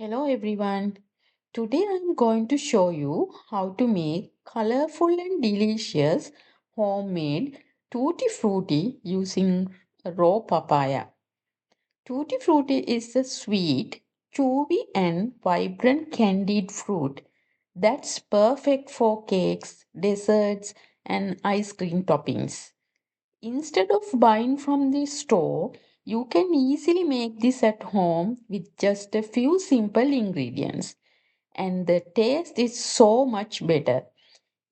Hello everyone. Today I'm going to show you how to make colorful and delicious homemade tutti frutti using raw papaya. Tutti frutti is a sweet, chewy and vibrant candied fruit that's perfect for cakes, desserts and ice cream toppings. Instead of buying from the store, you can easily make this at home with just a few simple ingredients, and the taste is so much better.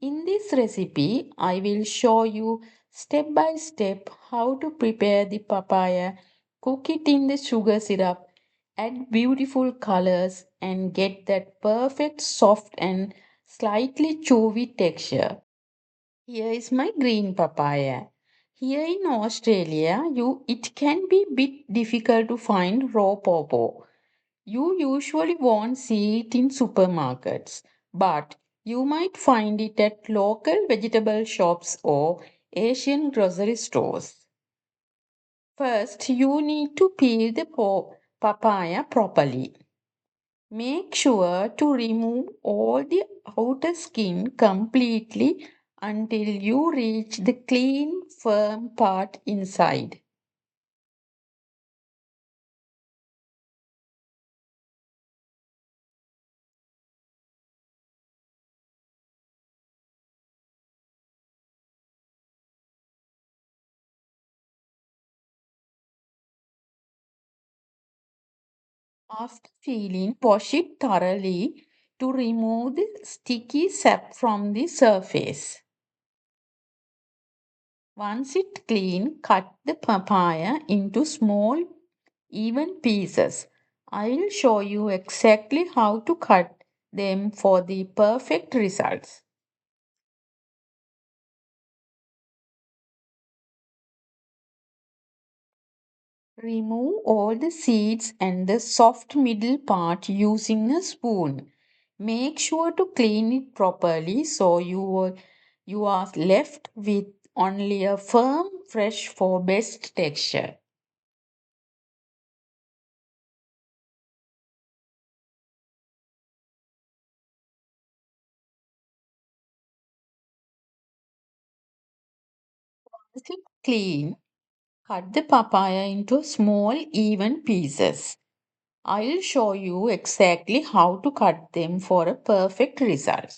In this recipe, I will show you step by step how to prepare the papaya, cook it in the sugar syrup, add beautiful colors, and get that perfect soft and slightly chewy texture. Here is my green papaya. Here in Australia, it can be bit difficult to find raw pawpaw. You usually won't see it in supermarkets, but you might find it at local vegetable shops or Asian grocery stores. First, you need to peel the papaya properly. Make sure to remove all the outer skin completely until you reach the clean, firm part inside. After peeling, wash it thoroughly to remove the sticky sap from the surface. Once it's clean, cut the papaya into small, even pieces. I'll show you exactly how to cut them for the perfect results. Remove all the seeds and the soft middle part using a spoon. Make sure to clean it properly so you are left with only a firm, fresh for best texture. Once it's clean, cut the papaya into small, even pieces. I'll show you exactly how to cut them for a perfect result.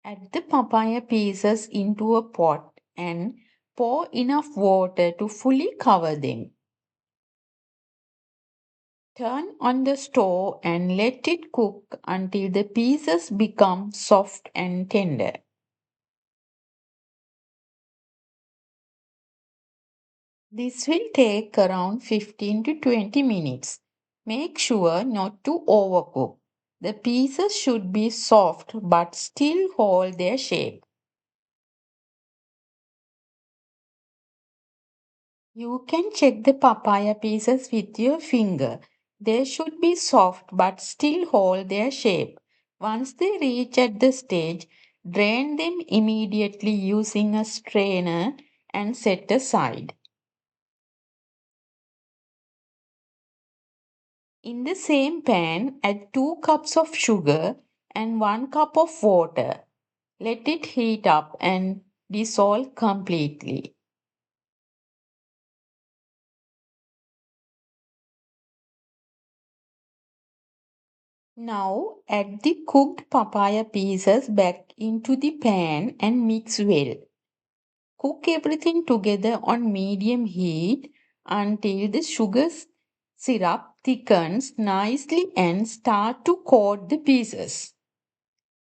Add the papaya pieces into a pot and pour enough water to fully cover them. Turn on the stove and let it cook until the pieces become soft and tender. This will take around 15 to 20 minutes. Make sure not to overcook. The pieces should be soft but still hold their shape. You can check the papaya pieces with your finger. They should be soft but still hold their shape. Once they reach at the stage, drain them immediately using a strainer and set aside. In the same pan, add 2 cups of sugar and 1 cup of water. Let it heat up and dissolve completely. Now add the cooked papaya pieces back into the pan and mix well. Cook everything together on medium heat until the sugar syrup thickens nicely and start to coat the pieces.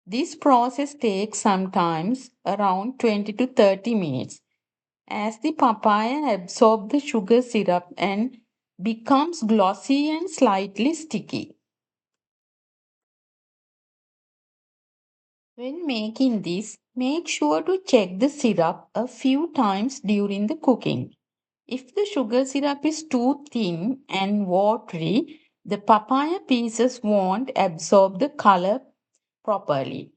This process takes sometimes around 20 to 30 minutes. as the papaya absorbs the sugar syrup and becomes glossy and slightly sticky. When making this, make sure to check the syrup a few times during the cooking. If the sugar syrup is too thin and watery, the papaya pieces won't absorb the color properly.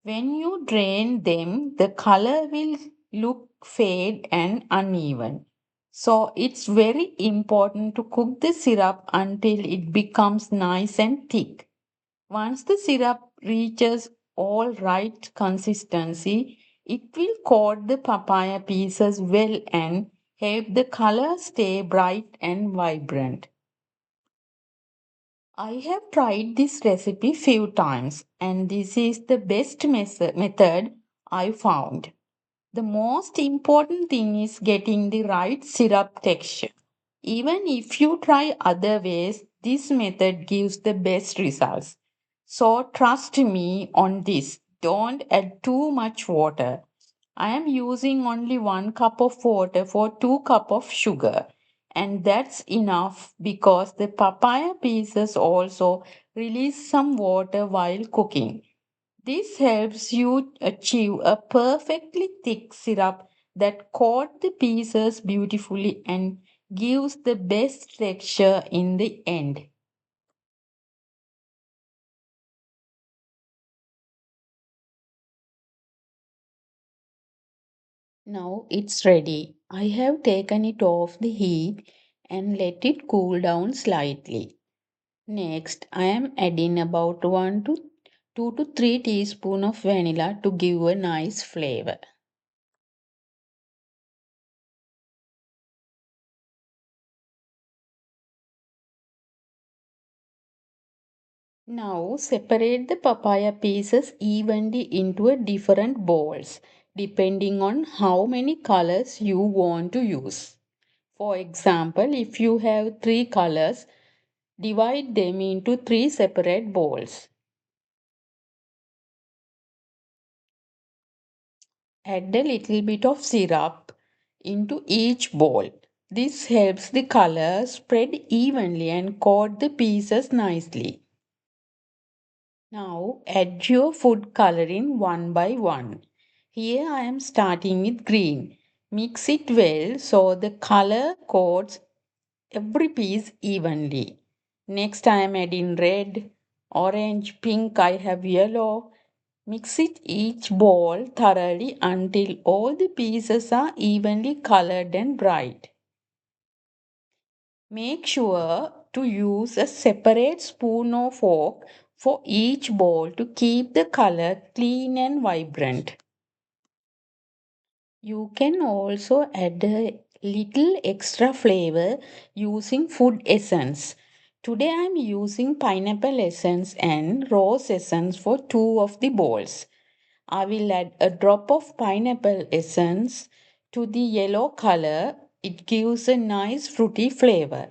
When you drain them, the color will look fade and uneven. So it's very important to cook the syrup until it becomes nice and thick. Once the syrup reaches all right consistency, it will coat the papaya pieces well and help the color stay bright and vibrant. I have tried this recipe few times and this is the best method I found. The most important thing is getting the right syrup texture. Even if you try other ways, this method gives the best results. So trust me on this. Don't add too much water. I am using only 1 cup of water for 2 cups of sugar. And that's enough because the papaya pieces also release some water while cooking. This helps you achieve a perfectly thick syrup that coats the pieces beautifully and gives the best texture in the end. Now it's ready. I have taken it off the heat and let it cool down slightly. Next, I am adding about 1 to 2 to 3 teaspoons of vanilla to give a nice flavor. Now separate the papaya pieces evenly into a different bowls depending on how many colors you want to use. For example, if you have 3 colors, divide them into 3 separate bowls. Add a little bit of syrup into each bowl. This helps the color spread evenly and coat the pieces nicely. Now add your food coloring one by one. Here I am starting with green. Mix it well so the color coats every piece evenly. Next I am adding red, orange, pink, I have yellow. Mix it each bowl thoroughly until all the pieces are evenly colored and bright. Make sure to use a separate spoon or fork for each bowl to keep the color clean and vibrant. You can also add a little extra flavor using food essence. Today I am using pineapple essence and rose essence for 2 of the bowls. I will add a drop of pineapple essence to the yellow color. It gives a nice fruity flavor.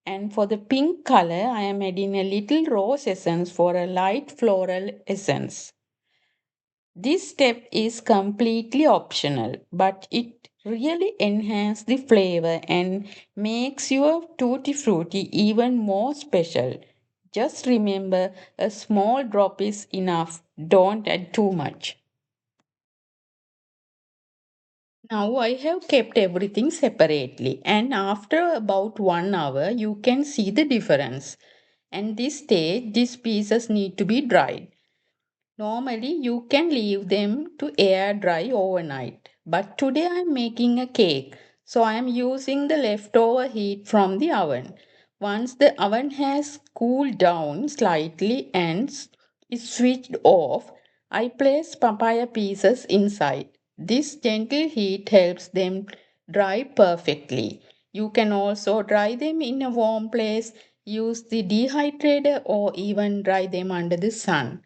And for the pink color, I am adding a little rose essence for a light floral essence. This step is completely optional, but it really enhances the flavor and makes your tutti frutti even more special. Just remember a small drop is enough, don't add too much. Now I have kept everything separately, and after about 1 hour, you can see the difference. And this stage, these pieces need to be dried. Normally, you can leave them to air dry overnight. But today I am making a cake, so I am using the leftover heat from the oven. Once the oven has cooled down slightly and is switched off, I place papaya pieces inside. This gentle heat helps them dry perfectly. You can also dry them in a warm place, use the dehydrator, or even dry them under the sun.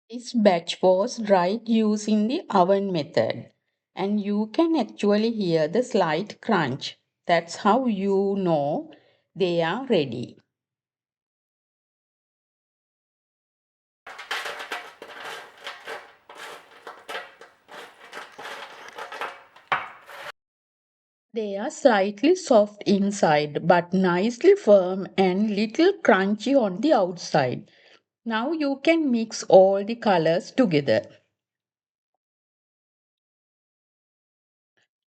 This batch was dried using the oven method, and you can actually hear the slight crunch. That's how you know they are ready. They are slightly soft inside but nicely firm and little crunchy on the outside. Now you can mix all the colors together.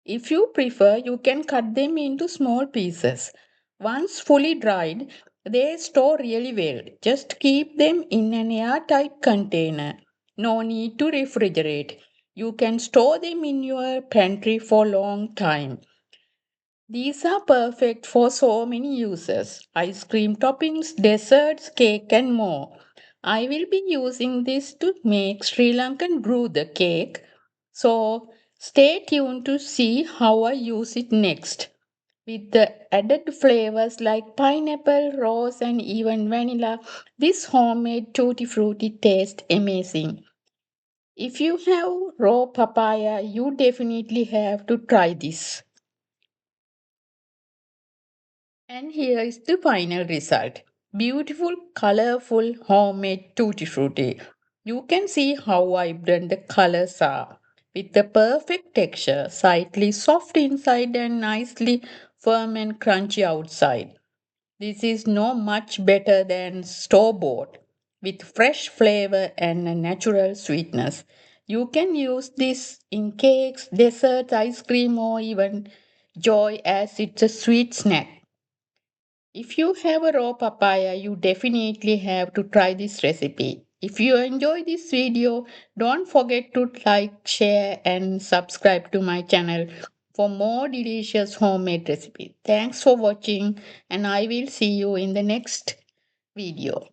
If you prefer, you can cut them into small pieces. Once fully dried, they store really well. Just keep them in an airtight container. No need to refrigerate. You can store them in your pantry for a long time. These are perfect for so many uses: ice cream toppings, desserts, cake, and more. I will be using this to make Sri Lankan brew the cake. So stay tuned to see how I use it next. With the added flavors like pineapple, rose, and even vanilla, this homemade tutti frutti tastes amazing. If you have raw papaya, you definitely have to try this. And here is the final result. Beautiful, colorful, homemade tutti frutti. You can see how vibrant the colors are. With the perfect texture, slightly soft inside and nicely firm and crunchy outside. This is no much better than store bought. With fresh flavor and a natural sweetness. You can use this in cakes, desserts, ice cream, or even joy as it's a sweet snack. If you have a raw papaya, you definitely have to try this recipe. If you enjoy this video, don't forget to like, share, and subscribe to my channel for more delicious homemade recipes. Thanks for watching, and I will see you in the next video.